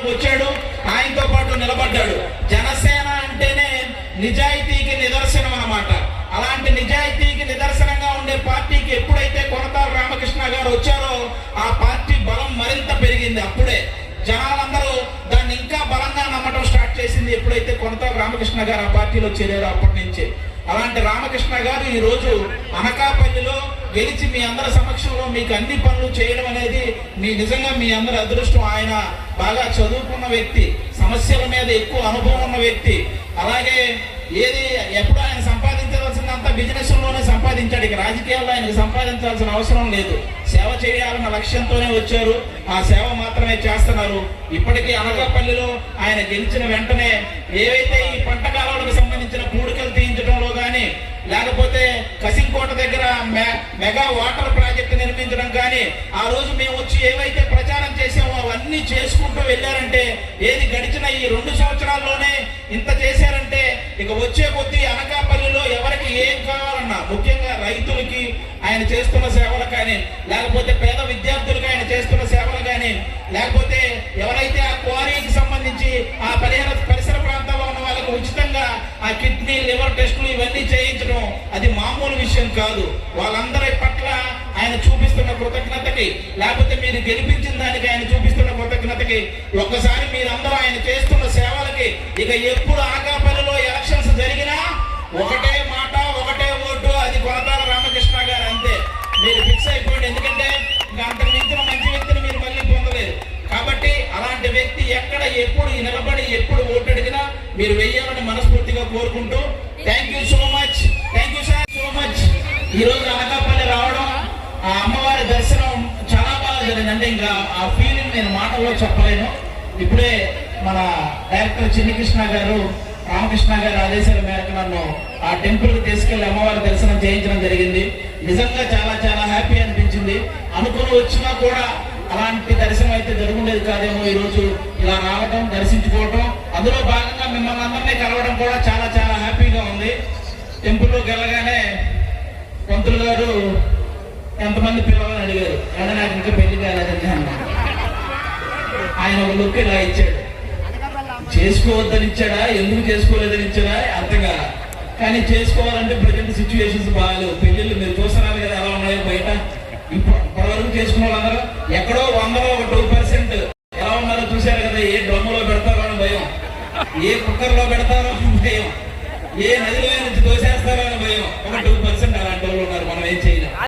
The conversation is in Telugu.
ప్రచారంలోకి వచ్చాడు, ఆయనతో పాటు నిలబడ్డాడు. జనసేన అంటేనే నిజాయితీకి నిదర్శనం అన్నమాట. అలాంటి నిజాయితీకి నిదర్శనంగా ఉండే పార్టీకి ఎప్పుడైతే కొనతాల రామకృష్ణ గారు వచ్చారో ఆ పార్టీ బలం మరింత పెరిగింది. అప్పుడే జనాలందరూ దాన్ని ఇంకా బలంగా నమ్మటం స్టార్ట్ చేసింది ఎప్పుడైతే కొనతాల రామకృష్ణ గారు ఆ పార్టీలో చేరారో అప్పటి నుంచే. అలాంటి రామకృష్ణ గారు ఈ రోజు అనకాపల్లిలో గెలిచి మీ అందరి సమక్షంలో మీకు అన్ని పనులు చేయడం అనేది నిజంగా మీ అందరి అదృష్టం. ఆయన బాగా చదువుకున్న వ్యక్తి, సమస్యల మీద ఎక్కువ అనుభవం ఉన్న వ్యక్తి. అలాగే ఏది ఎప్పుడు ఆయన సంపాదించవలసిందంతా బిజినెస్ లోనే సంపాదించాడు. ఇక రాజకీయాల్లో ఆయనకు సంపాదించాల్సిన అవసరం లేదు. సేవ చేయాలన్న లక్ష్యంతోనే వచ్చారు, ఆ సేవ మాత్రమే చేస్తున్నారు. ఇప్పటికీ అనకాపల్లిలో ఆయన గెలిచిన వెంటనే ఏవైతే ఈ పంట కాలాలకు సంబంధించిన పూడికలు తీయించడంలో కానీ, లేకపోతే కసింకోట దగ్గర మెగా వాటర్ ప్రాజెక్టు నిర్మించడం కానీ, ఆ రోజు మేము వచ్చి ఏవైతే ప్రచారం చేసామో అవన్నీ చేసుకుంటూ వెళ్ళారంటే, ఏది గడిచిన ఈ 2 సంవత్సరాల్లోనే ఇంత చేశారంటే ఇక వచ్చే కొద్దీ అనకాపల్లిలో ఎవరికి ఏం కావాలన్నా, ముఖ్యంగా రైతులకి ఆయన చేస్తున్న సేవలు కానీ, లేకపోతే పేద విద్యార్థులకు ఆయన చేస్తున్న సేవలు కానీ, లేకపోతే ఎవరైతే ఆ క్వారీకి సంబంధించి ఆ పరిసర ప్రాంతాల్లో ఉన్న వాళ్ళకి ఉచితంగా ఆ కిడ్నీ లివర్ టెస్టులు ఇవన్నీ చేయించడం అది మామూలు విషయం కాదు. వాళ్ళందరి పట్ల ఆయన చూపిస్తున్న కృతజ్ఞతకి, లేకపోతే మీరు గెలిపించిన దానికి ఆయన చూపిస్తున్న కృతజ్ఞతకి, ఒక్కసారి మీరందరూ ఆయన చేస్తున్న సేవలకి ఇక ఎప్పుడు అనకాపల్లిలో ఎలక్షన్స్ జరిగినా ఒకటే మాట, ఒకటే ఓటు, అది కొనతాల రామకృష్ణ గారు. అంతే, మీరు ఫిక్స్ అయిపోయింది. ఎందుకంటే ఇంకా అంతకు మించిన మంచి వ్యక్తిని మీరు మళ్ళీ పొందలేరు. కాబట్టి అలాంటి వ్యక్తి ఎక్కడ ఎప్పుడు నిలబడి ఎప్పుడు ఓటు అడిగినా మీరు వెయ్యాలని మనస్ఫూర్తిగా కోరుకుంటూ, thank you so much, thank you sir so much. ఈ రోజు అనకాపల్లి రావడం, ఆ అమ్మవారి దర్శనం చాలా బాగా జరిగింది. అంటే ఇంకా ఆ ఫీలింగ్ నేను మాటల్లో చెప్పలేను. ఇప్పుడే మన డైరెక్టర్ చిన్నికృష్ణ గారు, రామకృష్ణ గారి ఆదేశాల మేరకు నన్ను ఆ టెంపుల్ కి తీసుకెళ్లి అమ్మవారి దర్శనం చేయించడం జరిగింది. నిజంగా చాలా చాలా హ్యాపీ అనిపించింది. అనుకుని వచ్చినా కూడా అలాంటి దర్శనం అయితే జరుగుండేది కాదేమో. ఈ రోజు ఇలా రావడం, దర్శించుకోవడం, అందులో భాగంగా మిమ్మల్ని అందరినీ కలవడం కూడా చాలా చాలా హ్యాపీగా ఉంది. టెంపుల్లోకి వెళ్ళగానే పంతులు గారు ఎంతమంది పిల్లలని అడిగారు. అంటే నాకు ఇంకా పెళ్లి కాలేదండి అన్నారు. ఆయన ఒక లుక్ ఇలా ఇచ్చాడు. చేసుకోవద్దని ఇచ్చాడా, ఎందుకు చేసుకోలేదని ఇచ్చాడా అర్థం కాదు. కానీ చేసుకోవాలంటే ప్రజెంట్ సిచ్యువేషన్స్ బాగాలేవు. పెళ్లిళ్ళు మీరు చూస్తున్నారు కదా ఎలా ఉన్నాయో బయట. ఇప్పటివరకు చేసుకున్న వాళ్ళందరూ ఎక్కడో 100లో 2% ఎలా ఉన్నారో చూశారు కదా. ఏ డ్రమ్ములో పెడతారో అని భయం, ఏ కుక్కర్లో పెడతారో అని భయం, ఏ నదిలో